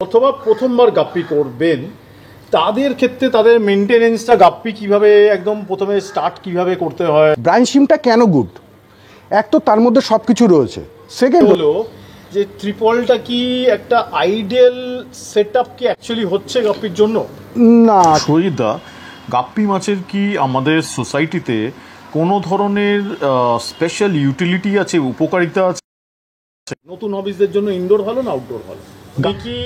অথবা প্রথমবার গাপ্পি করবেন তাদের ক্ষেত্রে তাদের মেইনটেনেন্সটা গাপ্পি কিভাবে একদম প্রথমে স্টার্ট কিভাবে করতে হয়। ব্রাঞ্চ সিমটা কেন গুড? এক তো তার মধ্যে সব কিছু রয়েছে। সেকেন্ড হলো যে ট্রিপলটা কি একটা আইডিয়াল সেটআপ কি অ্যাকচুয়ালি হচ্ছে গাপ্পির জন্য? না, শহীদা, গাপ্পি মাছের কি আমাদের সোসাইটিতে কোনো ধরনের স্পেশাল ইউটিলিটি আছে, উপকারিতা আছে? নতুন হবিসদের জন্য ইনডোর ভালো না আউটডোর ভালো? আপনি কি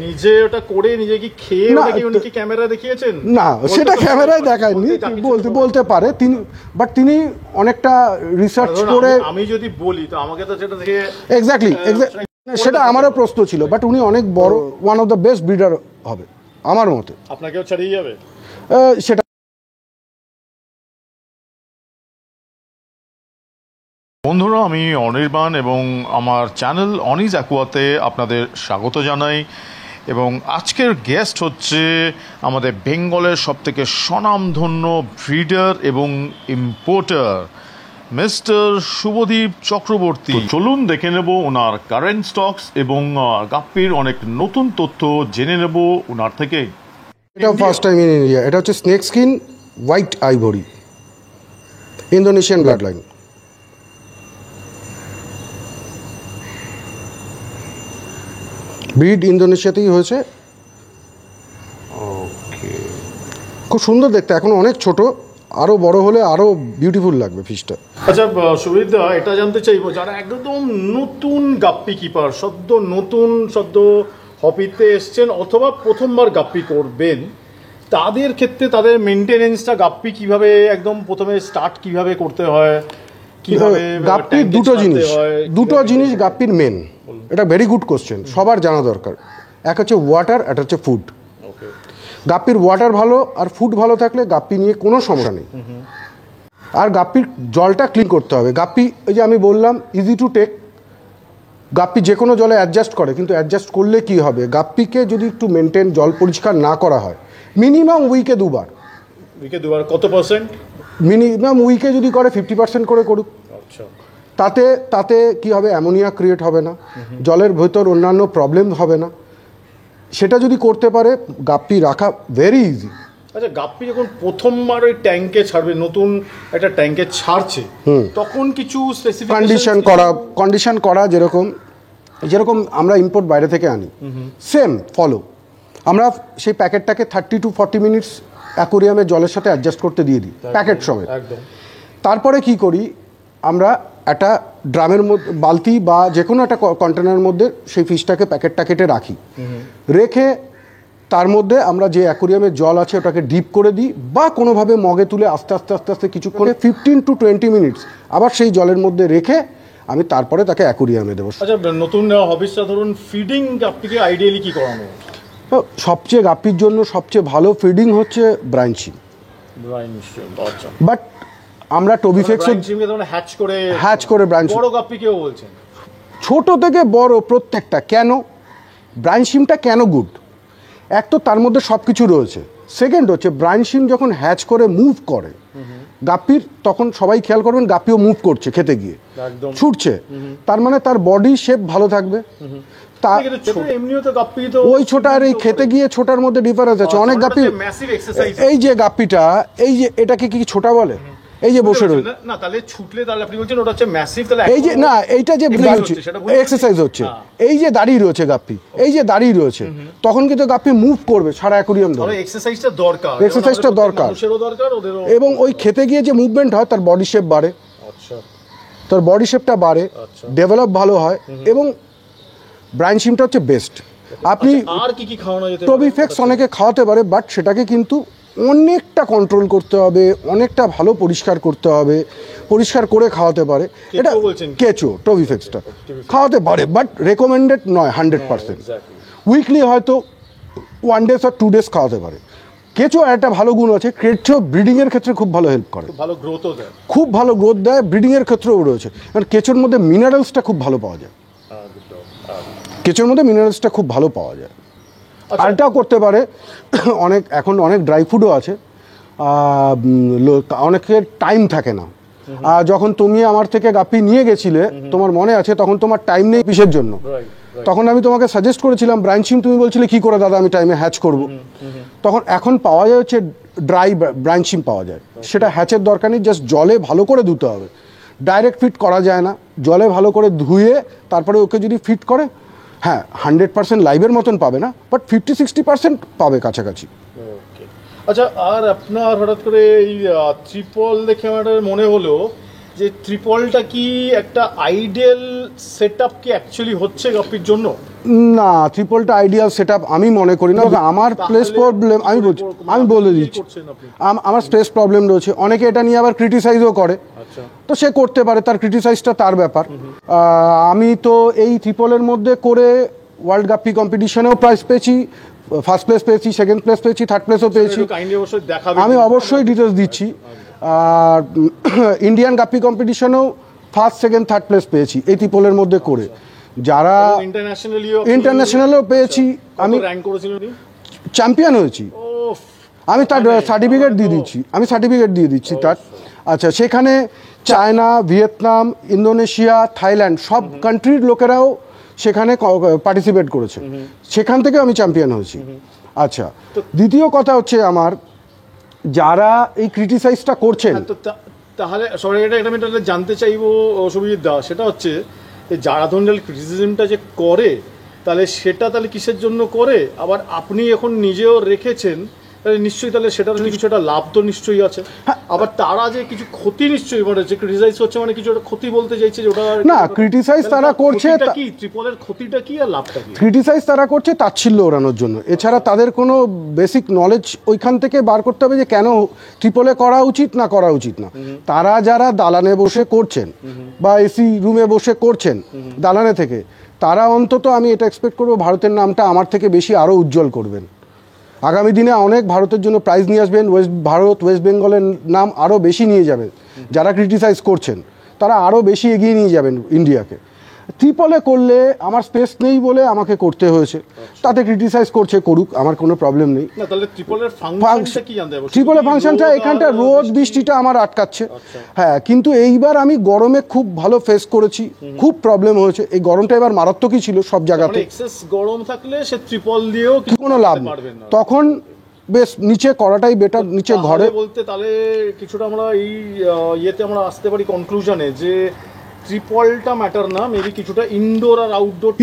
নিজে ওটা করে নিজে কি খেয়ে না, ওটাকে উনি কি ক্যামেরা দেখিয়েছেন? না সেটা ক্যামেরায় দেখায়নি, বলতে পারে তিনি, বাট তিনি অনেকটা রিসার্চ করে। আমি যদি বলি তো আমাকে তো সেটা দেখে এক্স্যাক্টলি সেটা আমারও প্রশ্ন ছিল, বাট উনি অনেক বড়, one of the best breeder হবে আমার মতে। আপনাকেও ছাড়িয়ে যাবে সেটা। বন্ধুরা, আমি অনির্বাণ এবং আমার চ্যানেল অনিজ অ্যাকুয়াতে আপনাদের স্বাগত জানাই। এবং আজকের গেস্ট হচ্ছে আমাদের বেঙ্গলের সবথেকে স্বনামধন্য ব্রিডার এবং ইম্পোর্টার মিস্টার শুভদীপ চক্রবর্তী। চলুন দেখে নেব ওনার কারেন্ট স্টকস এবং গাপ্পির অনেক নতুন তথ্য জেনে নেব ওনার থেকে। এটা ফার্স্ট টাইম ইন ইন্ডিয়া। এটা হচ্ছে snake skin white ivory, Indonesian blood line. Breed ইন্দোনেশিয়াতেই হয়েছে। ওকে, খুব সুন্দর দেখতে, এখন অনেক ছোট, আরও বড় হলে আরও বিউটিফুল লাগবে ফিশটা। আচ্ছা সুবিধা, এটা জানতে চাইবো যারা একদম নতুন গাপ্পি কিপার, সদ্য হবিতে এসছেন অথবা প্রথমবার গাপ্পি করবেন, তাদের ক্ষেত্রে তাদের মেইনটেনেন্সটা গাপ্পি কিভাবে একদম প্রথমে স্টার্ট কিভাবে করতে হয়, কিভাবে গাপ্পির দুটো জিনিস গাপ্পির মেন। এটা ভেরি গুড কোশ্চেন, সবার জানা দরকার। এক হচ্ছে ওয়াটার, একটা হচ্ছে ফুড। গাপ্পির ওয়াটার ভালো আর ফুড ভালো থাকলে গাপ্পি নিয়ে কোনো সমস্যা নেই। আর গাপ্পির জলটা ক্লিন করতে হবে। গাপ্পি, এই যে আমি বললাম ইজি টু টেক, গাপ্পি যে কোনো জলে অ্যাডজাস্ট করে, কিন্তু অ্যাডজাস্ট করলে কি হবে, গাপ্পিকে যদি একটু মেনটেন, জল পরিষ্কার না করা হয়, মিনিমাম উইকে দুবার কত পার্সেন্ট? মিনিমাম উইকে যদি করে 50% করে করুক। আচ্ছা, তাতে কি হবে, অ্যামোনিয়া ক্রিয়েট হবে না, জলের ভেতর অন্যান্য প্রবলেম হবে না। সেটা যদি করতে পারে গাপ্পি রাখা ভেরি ইজি। আচ্ছা, গাপ্পি যখন প্রথমবার ওই ট্যাঙ্কে ছাড়বে, নতুন একটা ট্যাঙ্কে ছাড়ছে, তখন কিছু কন্ডিশন করা যেরকম আমরা ইম্পোর্ট বাইরে থেকে আনি, সেম ফলো। আমরা সেই প্যাকেটটাকে 30 to 40 মিনিটস অ্যাকোরিয়ামে জলের সাথে অ্যাডজাস্ট করতে দিয়ে দিই, প্যাকেট সমেত। তারপরে কি করি, আমরা একটা ড্রামের মধ্যে, বালতি বা যে কোনো একটা কন্টেনারের মধ্যে সেই ফিশটাকে, প্যাকেটটা কেটে রাখি। রেখে তার মধ্যে আমরা যে অ্যাকোরিয়ামের জল আছে ওটাকে ডিপ করে দিই, বা কোনোভাবে মগে তুলে আস্তে আস্তে কিছুক্ষণ 15 to 20 মিনিটস আবার সেই জলের মধ্যে রেখে আমি তারপরে তাকে অ্যাকোরিয়ামে দেবো। আচ্ছা, নতুন হবিসটা ধরুন ফিডিং গাপ্পিকে আইডিয়ালি কি করানো? সবচেয়ে গাপ্পির জন্য সবচেয়ে ভালো ফিডিং হচ্ছে ব্রাঞ্চিং। বাট আমরা টোবিফেক্স হ্যাচ করে ব্রাঞ্চ, বড় গাপ্পি কেউ বলছেন, ছোট থেকে বড় প্রত্যেকটা। কেন ব্রাঞ্চিংটা কেন গুড? এক তো তার মধ্যে সব কিছু রয়েছে। সেকেন্ড হচ্ছে ব্রাঞ্চিং যখন হ্যাচ করে মুভ করে গাপ্পির, তখন সবাই খেয়াল করবেন গাপ্পিও মুভ করছে, খেতে গিয়ে ছুটছে, তার মানে তার বডি শেপ ভালো থাকবে। ওই ছোটা আর এই খেতে গিয়ে ছোটার মধ্যে ডিফারেন্স আছে। অনেক গাপ্পি, এই যে গাপ্পিটা, এই যে এটাকে কি ছোটা বলে, এই যে বসে রয়েছে না, তাহলে ছুটলে তাহলে আপনি বলছেন ওটা হচ্ছে ম্যাসিভ। তাহলে এই যে না, এইটা যে এক্সারসাইজ হচ্ছে, এই যে দাঁড়িয়ে রয়েছে গাপ্পি, এই যে দাঁড়িয়ে রয়েছে, তখন কিন্তু গাপ্পি মুভ করবে সারা অ্যাকোরিয়াম ধরে। এক্সারসাইজটা দরকার, এবং ওই খেতে গিয়ে যে মুভমেন্ট হয় তার বডি শেপ বাড়ে। আচ্ছা, তার বডি শেপটা বাড়ে, ডেভেলপ ভালো হয়, এবং ব্রাঞ্চিংটা হচ্ছে বেস্ট। আপনি আর কি খাওয়ানো যেতে পারে? টোবিফেক্স অনেকে খাওয়াতে পারে, বাট সেটাকে কিন্তু অনেকটা কন্ট্রোল করতে হবে, অনেকটা ভালো পরিষ্কার করতে হবে, পরিষ্কার করে খাওয়াতে পারে। এটা কেঁচো টোবিফেক্সটা খাওয়াতে পারে, বাট রেকমেন্ডেড নয় 100%। উইকলি হয়তো 1 days or 2 days খাওয়াতে পারে। কেঁচো একটা ভালো গুণ আছে, কেঁচো ব্রিডিংয়ের ক্ষেত্রে খুব ভালো হেল্প করে, খুব ভালো গ্রোথ দেয়, ব্রিডিংয়ের ক্ষেত্রেও রয়েছে। কারণ কেঁচোর মধ্যে মিনারেলসটা খুব ভালো পাওয়া যায়, আর এটাও করতে পারে। এখন অনেক ড্রাই ফুডও আছে, অনেকের টাইম থাকে না। যখন তুমি আমার থেকে গাপ্পি নিয়ে গেছিলে, তোমার মনে আছে, তখন তোমার টাইম নেই পিসের জন্য, তখন আমি তোমাকে সাজেস্ট করেছিলাম ব্রাঞ্চিং, তুমি বলছিলে কি করে দাদা আমি টাইমে হ্যাচ করব। তখন এখন পাওয়া যায় হচ্ছে ড্রাই ব্রাঞ্চিং পাওয়া যায়, সেটা হ্যাচের দরকার নেই, জাস্ট জলে ভালো করে ধুতে হবে। ডাইরেক্ট ফিট করা যায় না, জলে ভালো করে ধুয়ে তারপরে ওকে যদি ফিট করে, হ্যাঁ 100% লাইভের মতন পাবে না, বাট 50-60% পাবে কাছাকাছি। আচ্ছা, আর আপনার হঠাৎ করে এই ত্রিপল দেখে আমার মনে হলো যে ত্রিপলটা কি একটা আইডিয়াল সেটআপ কি অ্যাকচুয়ালি হচ্ছে গাপ্পির জন্য? না, ত্রিপলটা আইডিয়াল সেটআপ আমি মনে করি না। আমার প্লেস প্রবলেম আমি বলে দিচ্ছি, আমার স্পেস প্রবলেম রয়েছে। অনেকে এটা নিয়ে আবার ক্রিটিসাইজও করে, তো সে করতে পারে, তার ক্রিটিসাইজটা তার ব্যাপার। আমি তো এই ত্রিপলের মধ্যে করে ওয়ার্ল্ড গাপ্পি কম্পিটিশনেও প্রাইজ পেয়েছি, ফার্স্ট প্লেস পেয়েছি, সেকেন্ড প্লেস পেয়েছি, থার্ড প্লেসও পেয়েছি। আমি অবশ্যই ডিটেলস দিচ্ছি। আর ইন্ডিয়ান গাপ্পি কম্পিটিশনেও ফার্স্ট, সেকেন্ড, থার্ড প্লেস পেয়েছি এই ত্রিপলের মধ্যে করে। যারা ইন্টারন্যাশনালেও পেয়েছি, আমি চ্যাম্পিয়ন হয়েছি, আমি তার সার্টিফিকেট দিয়ে দিচ্ছি তার। আচ্ছা, সেখানে চায়না, ভিয়েতনাম, ইন্দোনেশিয়া, থাইল্যান্ড সব কান্ট্রির লোকেরাও সেখানে পার্টিসিপেট করেছে, সেখান থেকে আমি চ্যাম্পিয়ন হয়েছি। আচ্ছা, দ্বিতীয় কথা হচ্ছে আমার, যারা এই ক্রিটিসাইজটা করছেন, তাহলে সরি এটা আমি জানতে চাইবো শুভজিৎ দা, সেটা হচ্ছে যারা ধরনের ক্রিটিসিজমটা যে করে, তাহলে সেটা তাহলে কিসের জন্য করে? আবার আপনি এখন নিজেও রেখেছেন, তাহলে নিশ্চয়ই তাহলে সেটার কিছু একটা লাভ তো নিশ্চয়ই আছে। আবার তারা যে কিছু ক্ষতি নিশ্চয়ই মানে যে ক্রিটিসাইজ হচ্ছে, মানে কিছু একটা ক্ষতি বলতে চাইছে যে ওটা না, ক্রিটিসাইজ তারা করছে কি ত্রিপলের ক্ষতিটা কি আর লাভটা কি? ক্রিটিসাইজ তারা করছে তাচ্ছিল্য ওড়ানোর জন্য, এছাড়া তাদের কোনো বেসিক নলেজ ওইখান থেকে বার করতে হবে যে কেন ট্রিপলে করা উচিত না করা উচিত না। তারা যারা দালানে বসে করছেন বা এসি রুমে বসে করছেন দালানে থেকে, তারা অন্তত আমি এটা এক্সপেক্ট করবো ভারতের নামটা আমার থেকে বেশি আরও উজ্জ্বল করবেন। আগামী দিনে অনেক ভারতের জন্য প্রাইজ নিয়ে আসবেন, ওয়েস্ট বেঙ্গলের নাম আরও বেশি নিয়ে যাবেন। যারা ক্রিটিসাইজ করছেন তারা আরও বেশি এগিয়ে নিয়ে যাবেন ইন্ডিয়াকে। ত্রিপলে করলে আমার স্পেস নেই বলে আমাকে করতে হয়েছে, তাতে ক্রিটিসাইজ করছে, করুক, আমার কোনো প্রবলেম নেই। ত্রিপলের ফাংশনটা এখানটা রোদ বৃষ্টিটা আমার আটকাচ্ছে, হ্যাঁ, কিন্তু এইবার আমি গরমে খুব ভালো ফেস করেছি, খুব প্রবলেম হয়েছে। এই গরমটা এবার মারাত্মকই ছিল সব জায়গাতে, গরম থাকলে সে ত্রিপল দিয়েও কোনো লাভ নেই, তখন বেশ নিচে করাটাই বেটার, নিচে ঘরে বলতে। তাহলে কিছুটা আমরা এই ইয়েতে আমরা আসতে পারি কনক্লুশনে যে ত্রিপলটা ম্যাটার না, মেবি কিছুটা ইনডোর আর আউটডোর।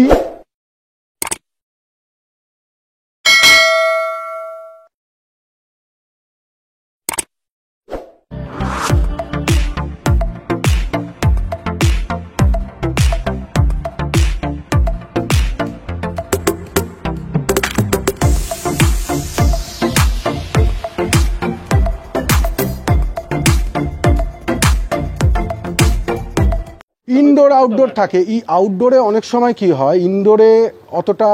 ইনডোর আউটডোর থাকে। এই আউটডোরে অনেক সময় কি হয়, ইনডোরে অতটা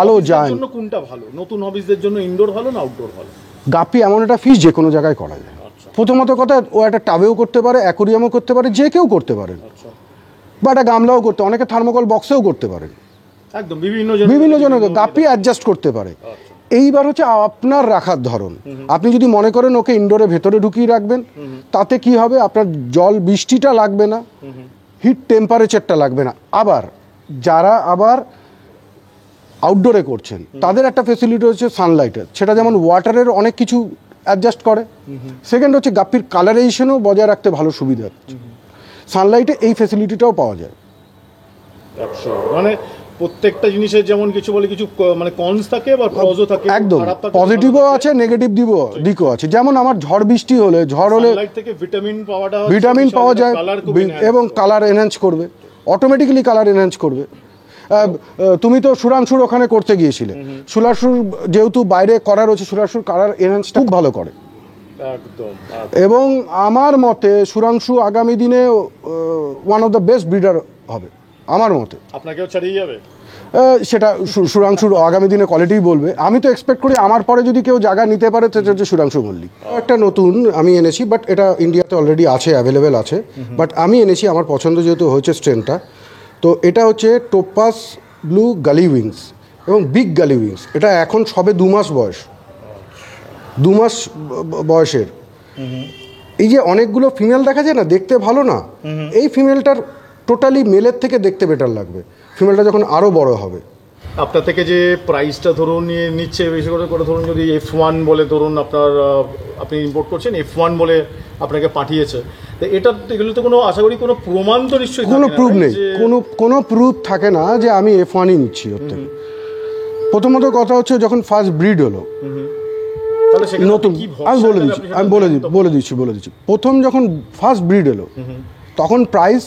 আলো যায় না। কোনটা ভালো নতুন হবিজদের জন্য, ইনডোর ভালো না আউটডোর ভালো? গাপ্পি এমন একটা ফিশ যে কোনো জায়গায় করা যায়। প্রথমত কথা, ও একটা টাবেও করতে পারে, অ্যাকোরিয়ামও করতে পারে, যে কেউ করতে পারেন, বা একটা গামলাও করতে, অনেকে থার্মোকল বক্সেও করতে পারেন, একদম বিভিন্ন জনের গাপ্পি অ্যাডজাস্ট করতে পারে। এইবার হচ্ছে আপনার রাখার ধরন। আপনি যদি মনে করেন ওকে ইনডোরে ভেতরে ঢুকিয়ে রাখবেন, তাতে কি হবে, আপনার জল বৃষ্টিটা লাগবে না, হিট টেম্পারেচারটা লাগবে না। আবার যারা আউটডোরে করছেন তাদের একটা ফেসিলিটি হচ্ছে সানলাইটের, সেটা যেমন ওয়াটারের অনেক কিছু অ্যাডজাস্ট করে। সেকেন্ড হচ্ছে গাপ্পির কালারেশনও বজায় রাখতে ভালো সুবিধা হচ্ছে, সানলাইটে এই ফেসিলিটিটাও পাওয়া যায়। মানে প্রত্যেকটা জিনিসের যেমন কিছু বলে কিছু মানে কনস থাকে বা প্রজও থাকে, একদম পজিটিভও আছে, নেগেটিভ দিকও আছে। যেমন আমার ঝড় বৃষ্টি হলে, সানলাইট থেকে ভিটামিন পাওয়া যায় এবং কালার এনহ্যান্স করবে, অটোমেটিক্যালি কালার এনহ্যান্স করবে। তুমি তো সুরাংশুর ওখানে করতে গিয়েছিলে, সুরাংশুর যেহেতু বাইরে করা রয়েছে, সুরাংশুর কালার এনহ্যান্সটা খুব ভালো করে একদম। এবং আমার মতে সুরাংশু আগামী দিনে one of the best breeder হবে আমার মতে। আপনাকেও ছাড়িয়ে যাবে সেটা সুরাংশুর আগামী দিনে কোয়ালিটি বলবে। আমি তো এক্সপেক্ট করি আমার পরে যদি কেউ জায়গা নিতে পারে সেটা হচ্ছে সুরাংশু মল্লিক। একটা নতুন আমি এনেছি, বাট এটা ইন্ডিয়াতে অলরেডি আছে, অ্যাভেলেবেল আছে, বাট আমি এনেছি, আমার পছন্দ যেহেতু হয়েছে স্ট্রেনটা। তো এটা হচ্ছে টোপাস ব্লু গালি উইংস এবং বিগ গালি উইংস। এটা এখন সবে 2 মাস বয়স, 2 মাস বয়সের। এই যে অনেকগুলো ফিমেল দেখা যায় না, দেখতে ভালো না, এই ফিমেলটার টোটালি মেলের থেকে দেখতে বেটার লাগবে। ফিমেলটা যখন আরও বড় হবে। আপনার থেকে যে প্রাইসটা ধরুন নিয়ে নিচ্ছে বেশি করে ধরুন যদি F1 বলে ধরুন আপনার আপনি ইম্পোর্ট করছেন F1 বলে আপনাকে পাঠিয়েছে, তো এটা এগুলো তো কোনো আশা করি কোনো প্রমাণ তো নিশ্চয়ই কোনো প্রুফ নেই, কোনো প্রুফ থাকে না যে আমি F1ই নিচ্ছি ওর থেকে। প্রথমত কথা হচ্ছে যখন ফার্স্ট ব্রিড হলো নতুন, আমি বলে দিচ্ছি প্রথম যখন ফার্স্ট ব্রিড এলো তখন প্রাইস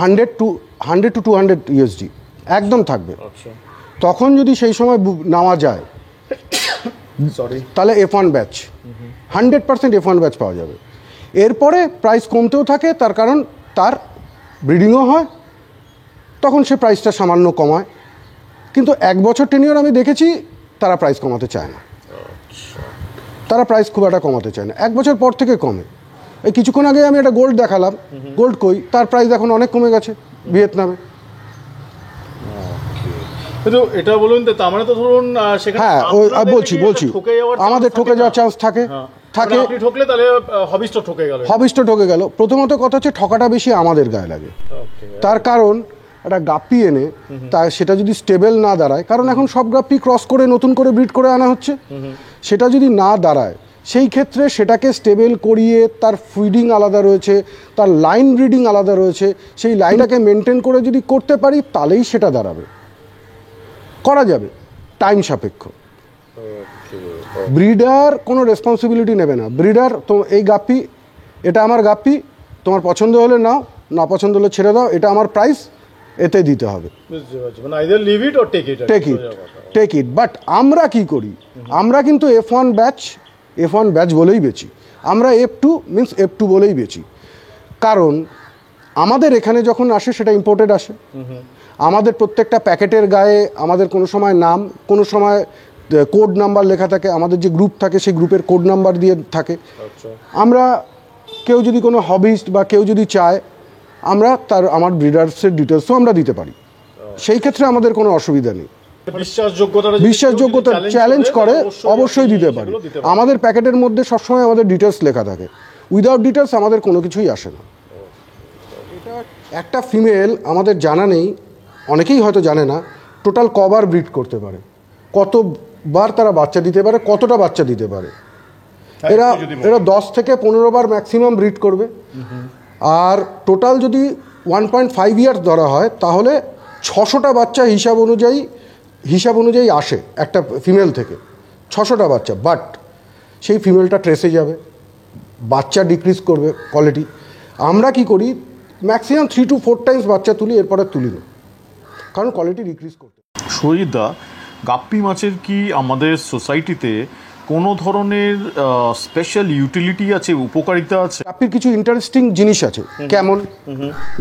100 to 200 USD একদম থাকবে। তখন যদি সেই সময় নেওয়া যায় তাহলে F1 ব্যাচ 100% F1 ব্যাচ পাওয়া যাবে। এরপরে প্রাইস কমতেও থাকে, তার কারণ তার ব্রিডিংও হয়, তখন সে প্রাইসটা সামান্য কমায়। কিন্তু 1 বছর টেনিওর আমি দেখেছি তারা প্রাইস কমাতে চায় না, তারা প্রাইস খুব একটা কমাতে চায় না, 1 বছর পর থেকে কমে। এই কিছুক্ষণ আগে আমি একটা গোল্ড দেখালাম, গোল্ড কই তার প্রাইস এখন অনেক কমে গেছে ভিয়েতনামে। কিন্তু এটা বলুন তো, তার মানে তো ধরুন হ্যাঁ বলছি আমাদের ঠকে যাওয়ার চান্স থাকে। আপনি ঠকলে তাহলে হবিস্ট ঠকে গেল। প্রথমত কথা হচ্ছে ঠকাটা বেশি আমাদের গায়ে লাগে, তার কারণ একটা গাপ্পি এনে তা সেটা যদি স্টেবল না দাঁড়ায়, কারণ এখন সব গাপ্পি ক্রস করে নতুন করে ব্রিড করে আনা হচ্ছে, সেটা যদি না দাঁড়ায় সেই ক্ষেত্রে সেটাকে স্টেবল করিয়ে তার ফিডিং আলাদা রয়েছে, তার লাইন ব্রিডিং আলাদা রয়েছে, সেই লাইনটাকে মেনটেন করে যদি করতে পারি তাহলেই সেটা দাঁড়াবে, করা যাবে, টাইম সাপেক্ষ। ব্রিডার কোনো রেসপন্সিবিলিটি নেবে না। ব্রিডার তো এই গাপ্পি, এটা আমার গাপ্পি, তোমার পছন্দ হলে নাও, না পছন্দ হলে ছেড়ে দাও, এটা আমার প্রাইস, এতে দিতে হবে, টেক ইট। বাট আমরা কি করি, আমরা কিন্তু F1 ব্যাচ বলেই বেচি, আমরা F2 মিন্স F2 বলেই বেচি। কারণ আমাদের এখানে যখন আসে সেটা ইম্পোর্টেড আসে, আমাদের প্রত্যেকটা প্যাকেটের গায়ে আমাদের কোনো সময় নাম, কোনো সময় কোড নাম্বার লেখা থাকে, আমাদের যে গ্রুপ থাকে সেই গ্রুপের কোড নাম্বার দিয়ে থাকে। আমরা কেউ যদি কোনো হবিস্ট বা কেউ যদি চায় আমরা আমার ব্রিডার্সের ডিটেলসও আমরা দিতে পারি, সেই ক্ষেত্রে আমাদের কোনো অসুবিধা নেই। বিশ্বাসযোগ্যতা চ্যালেঞ্জ করে অবশ্যই দিতে পারি। আমাদের প্যাকেটের মধ্যে সবসময় আমাদের ডিটেলস লেখা থাকে, উইদাউট ডিটেলস আমাদের কোনো কিছুই আসে না। এটা একটা ফিমেল আমাদের জানা নেই, অনেকেই হয়তো জানে না টোটাল কবার ব্রিড করতে পারে, কতবার তারা বাচ্চা দিতে পারে, কতটা বাচ্চা দিতে পারে। এরা 10 থেকে 15 বার ম্যাক্সিমাম ব্রিড করবে। আর টোটাল যদি 1.5 ইয়ার্স ধরা হয় তাহলে 600টা বাচ্চা হিসাব অনুযায়ী আসে একটা ফিমেল থেকে, 600টা বাচ্চা। বাট সেই ফিমেলটা ট্রেসে যাবে, বাচ্চা ডিক্রিজ করবে কোয়ালিটি। আমরা কি করি, ম্যাক্সিমাম 3 to 4 টাইমস বাচ্চা তুলি, এরপরে তুলি না, কারণ কোয়ালিটি ডিক্রিজ করতে। সুজিতদা, গাপ্পি মাছের কি আমাদের সোসাইটিতে কোনো ধরনের স্পেশাল ইউটিলিটি আছে, উপকারিতা আছে? গাপ্পির কিছু ইন্টারেস্টিং জিনিস আছে। কেমন,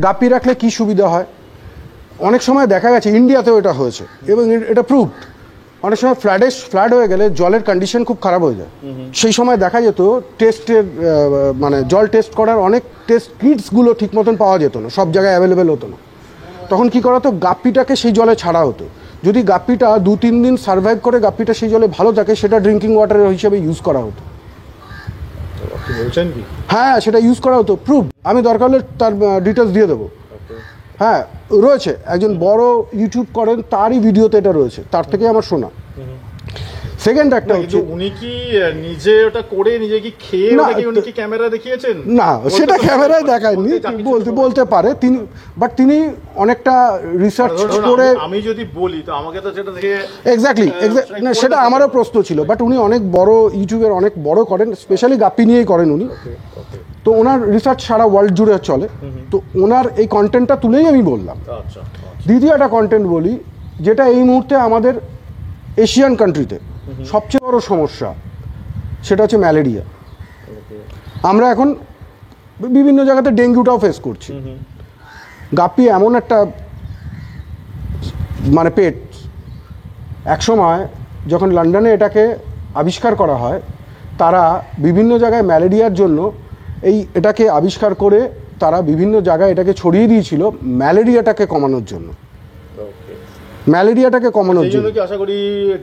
গাপ্পি রাখলে কি সুবিধা হয়, অনেক সময় দেখা গেছে ইন্ডিয়াতেও এটা হয়েছে এবং এটা প্রুভড। অনেক সময় ফ্লাড হয়ে গেলে জলের কন্ডিশন খুব খারাপ হয়ে যায়, সেই সময় দেখা যেত টেস্টের মানে জল টেস্ট করার অনেক টেস্ট কিটসগুলো ঠিক মতন পাওয়া যেত না, সব জায়গায় অ্যাভেলেবেল হতো না। তখন কি করা হতো, গাপ্পিটাকে সেই জলে ছাড়া হতো। যদি গাপ্পিটা 2-3 দিন সার্ভাইভ করে গাপ্পিটা সেই জলে ভালো থাকে, সেটা ড্রিঙ্কিং ওয়াটার হিসেবে ইউজ করা হতো। হ্যাঁ, সেটা ইউজ করা হতো, প্রুভ। আমি দরকার হলে তার ডিটেলস দিয়ে দেবো। হ্যাঁ, রয়েছে, একজন বড় ইউটিউব করেন, তারই ভিডিওতে এটা রয়েছে, তার থেকে আমার শোনা। সেকেন্ড একটা হচ্ছে, উনি কি নিজে ওটা করে নিজে কি খেয়ে উনি কি ক্যামেরা দেখিয়েছেন? না, সেটা ক্যামেরায় দেখায়নি, বলতে পারে তিনি, বাট তিনি অনেকটা রিসার্চ করে। আমি যদি বলি তো আমাকে তো সেটা দেখে এক্স্যাক্টলি না, সেটা আমারও প্রশ্ন ছিল। বাট উনি অনেক বড় ইউটিউবের অনেক বড় করেন, স্পেশালি গাপ্পি নিয়েই করেন উনি। তো ওনার রিসার্চ সারা ওয়ার্ল্ড জুড়ে চলে, তো ওনার এই কন্টেন্টটা তুলেই আমি বললাম। দ্বিতীয় একটা কন্টেন্ট বলি, যেটা এই মুহূর্তে আমাদের এশিয়ান কান্ট্রিতে সবচেয়ে বড় সমস্যা, সেটা হচ্ছে ম্যালেরিয়া। আমরা এখন বিভিন্ন জায়গাতে ডেঙ্গুটাও ফেস করছি। গাপ্পি এমন একটা মানে পেট, একসময় যখন লন্ডনে এটাকে আবিষ্কার করা হয়, তারা বিভিন্ন জায়গায় ম্যালেরিয়ার জন্য এটাকে আবিষ্কার করে তারা বিভিন্ন জায়গায় এটাকে ছড়িয়ে দিয়েছিল ম্যালেরিয়াটাকে কমানোর জন্য। কি আশা করি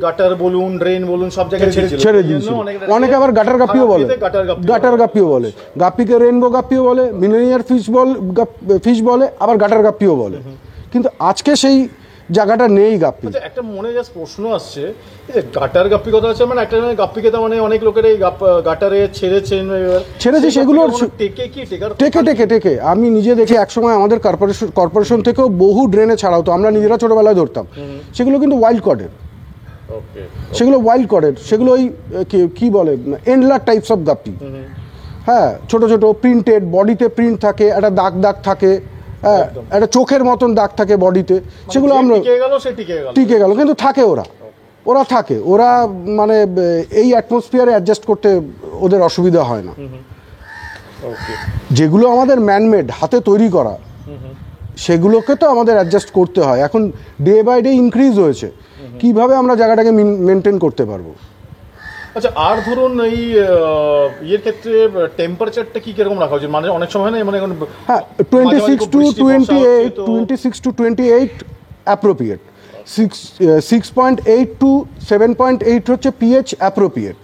গাটার বলুন, ড্রেন বলুন, সব জায়গায় ছেড়ে দিয়েছিল। অনেকে আবার গাটার গাপ্পিও বলে, গাপ্পিকে রেইনবো গাপ্পিও বলে, মিলেনিয়ার ফিশ বলে, আবার গাটার গাপ্পিও বলে। কিন্তু আজকে সেই জায়গাটা নেই গাপ্পি। আচ্ছা, একটা মনে জাস্ট প্রশ্ন আসছে, এই যে গাটার গাপ্পি কথা আছে, মানে একটা গাপ্পি খেতে মানে অনেক লোকের এই গাটারে ছেড়েছে, সেগুলো টেকে কি টেকে আমি নিজে দেখি একসময় আমাদের কর্পোরেশন থেকেও বহু ড্রেনে ছাড়া হতো, আমরা নিজেরা ছোটবেলায় ধরতাম। সেগুলো কিন্তু ওয়াইল্ড কডের, সেগুলো ওই কি বলে এন্ডলার টাইপস অফ গাপ্পি। হ্যাঁ, ছোট ছোট প্রিন্টেড, বডিতে প্রিন্ট থাকে, একটা দাগ থাকে, হ্যাঁ, একটা চোখের মতন দাগ থাকে বডিতে, সেগুলো আমরা টিকে গেল, কিন্তু থাকে ওরা থাকে, ওরা মানে এই অ্যাটমসফিয়ারে অ্যাডজাস্ট করতে ওদের অসুবিধা হয় না। যেগুলো আমাদের ম্যানমেড, হাতে তৈরি করা, সেগুলোকে তো আমাদের অ্যাডজাস্ট করতে হয়। এখন ডে বাই ডে ইনক্রিজ হয়েছে, কিভাবে আমরা জায়গাটাকে মেনটেন করতে পারবো। আচ্ছা, আর ধরুন এই ইয়ের ক্ষেত্রে টেম্পারেচারটা কি কিরকম রাখা উচিত? মানে অনেক সময় না, মানে হ্যাঁ 26 to 28 অ্যাপ্রোপ্রিয়েট, 6.8 to 7.8 হচ্ছে পিএইচ অ্যাপ্রোপ্রিয়েট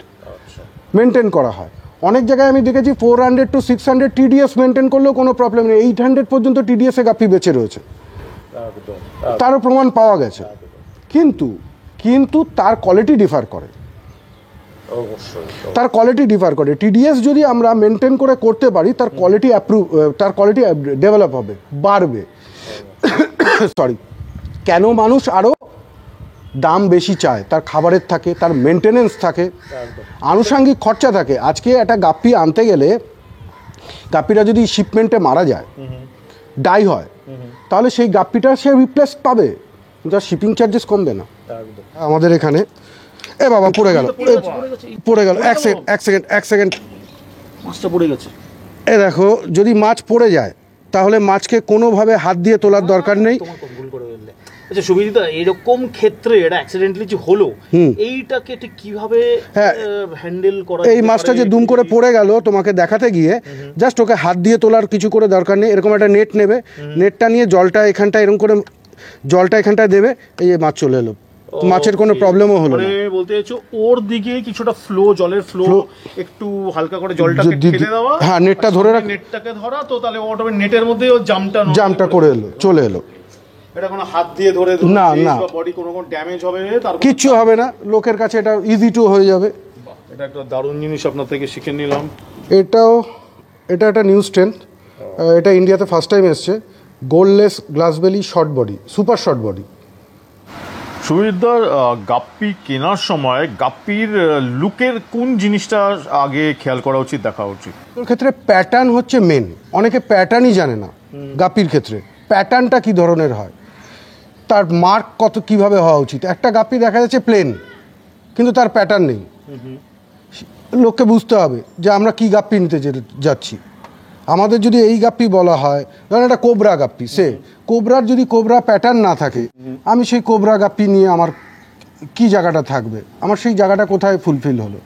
মেনটেন করা হয়। অনেক জায়গায় আমি দেখেছি 400 to 600 টিডিএস মেনটেন করলেও কোনো প্রবলেম নেই, 800 পর্যন্ত টিডিএসে গাপ্পি বেঁচে রয়েছে, তারও প্রমাণ পাওয়া গেছে। কিন্তু তার কোয়ালিটি ডিফার করে, টিডিএস যদি আমরা মেনটেন করে করতে পারি, তার কোয়ালিটি ডেভেলপ হবে, বাড়বে। সরি, কেন মানুষ আরও দাম বেশি চায়? তার খাবারের থাকে, তার মেনটেনেন্স থাকে, আনুষঙ্গিক খরচা থাকে। আজকে একটা গাপ্পি আনতে গেলে, গাপ্পিটা যদি শিপমেন্টে মারা যায়, ডাই হয়, তাহলে সেই গাপ্পিটা সে রিপ্লেস পাবে, কিন্তু তার শিপিং চার্জেস কমবে না। আমাদের এখানে এ বাবা পড়ে গেল, এক সেকেন্ড মাছটা পড়ে গেছে। এ দেখো, যদি মাছ পড়ে যায় তাহলে মাছকে কোনোভাবে হাত দিয়ে তোলার দরকার নেই। আচ্ছা সুবিদিতা, এরকম ক্ষেত্রে এটা অ্যাক্সিডেন্টালি যে হলো, এইটাকে ঠিক কিভাবে হ্যান্ডেল করা? এই মাছটা যে দুম করে পড়ে গেল, তোমাকে দেখাতে গিয়ে জাস্ট ওকে হাত দিয়ে তোলার কিছু করে দরকার নেই। এরকম একটা নেট নেবে, নেটটা নিয়ে জলটা এখানটা এরকম করে জলটা এখানটায় দেবে, এই যে মাছ চলে এলো, মাছের কোনো প্রবলেমও হলো না। বলতে চাইছো ওর দিকে কিছুটা ফ্লো, জলের ফ্লো একটু হালকা করে জলটাকে ঠেলে দেওয়া, হ্যাঁ, নেটটা ধরে রাখ, নেটটাকে ধরা, তো তাহলে অটোমেটিক নেটের মধ্যে ও জামটা করে এলো, চলে এলো। এটা কোনো হাত দিয়ে ধরে না, বডি কোনো ড্যামেজ হবে তার কিচ্ছু হবে না, লোকের কাছে এটা ইজি টু হয়ে যাবে। এটা একটা দারুণ জিনিস আপনার থেকে শিখে নিলাম। এটা একটা নিউ স্ট্রেংথ, এটা ইন্ডিয়াতে ফার্স্ট টাইম এসছে, goldless glass belly short body, super short body. সুবিধার গাপ্পি কেনার সময় গাপ্পির লুকের কোন জিনিসটা আগে খেয়াল করা উচিত, দেখা উচিত? ওর ক্ষেত্রে প্যাটার্ন হচ্ছে মেন, অনেকে প্যাটার্নই জানে না। গাপ্পির ক্ষেত্রে প্যাটার্নটা কি ধরনের হয়, তার মার্ক কিভাবে হওয়া উচিত। একটা গাপ্পি দেখা যাচ্ছে প্লেন, কিন্তু তার প্যাটার্ন নেই, লোককে বুঝতে হবে যে আমরা কি গাপ্পি নিতে যাচ্ছি। আমাদের যদি এই গাপ্পি বলা হয়, ধরেন একটা কোবরা গাপ্পি, কোবরার যদি কোবরা প্যাটার্ন না থাকে, আমি সেই কোবরা গাপ্পি নিয়ে আমার কি জায়গাটা থাকবে, আমার সেই জায়গাটা কোথায় ফুলফিল হলো।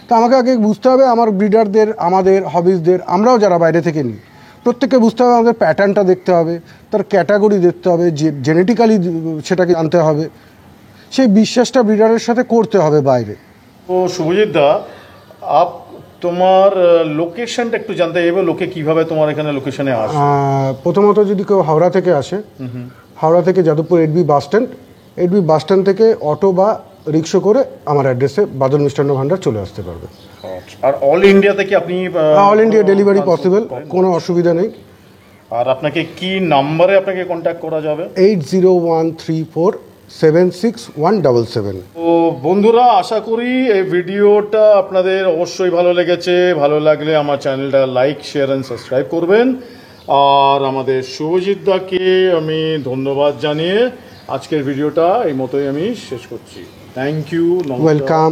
তো আমাকে আগে বুঝতে হবে, আমার ব্রিডারদের, আমাদের হবিজদের, আমরাও যারা বাইরে থেকে নিই, প্রত্যেককে বুঝতে হবে, আমাদের প্যাটার্নটা দেখতে হবে, তার ক্যাটাগরি দেখতে হবে, জেনেটিক্যালি সেটাকে জানতে হবে, সেই বিশ্বাসটা ব্রিডারের সাথে করতে হবে বাইরে। ও শুভজিৎ দা, তোমার লোকেশনটা একটু জানতে চাইবো, লোকে কিভাবে তোমার এখানে লোকেশনে আসে? প্রথমত যদি কেউ হাওড়া থেকে আসে, হাওড়া থেকে যাদবপুর 8B বাস স্ট্যান্ড থেকে অটো বা রিক্সা করে আমার অ্যাড্রেসে বাদল মিষ্টান্ন ভান্ডার চলে আসতে পারবে। আর অল ইন্ডিয়াতে কি আপনি? অল ইন্ডিয়া ডেলিভারি পসিবল, কোনো অসুবিধা নেই। আর আপনাকে কি নাম্বারে আপনাকে কন্ট্যাক্ট করা যাবে? 8013476177। তো বন্ধুরা, আশা করি এই ভিডিওটা আপনাদের অবশ্যই ভালো লেগেছে। ভালো লাগলে আমার চ্যানেলটা লাইক, শেয়ার অ্যান্ড সাবস্ক্রাইব করবেন। আর আমাদের শুভজিৎ দাকে আমি ধন্যবাদ জানিয়ে আজকের ভিডিওটা এই মতোই আমি শেষ করছি। Thank you, welcome.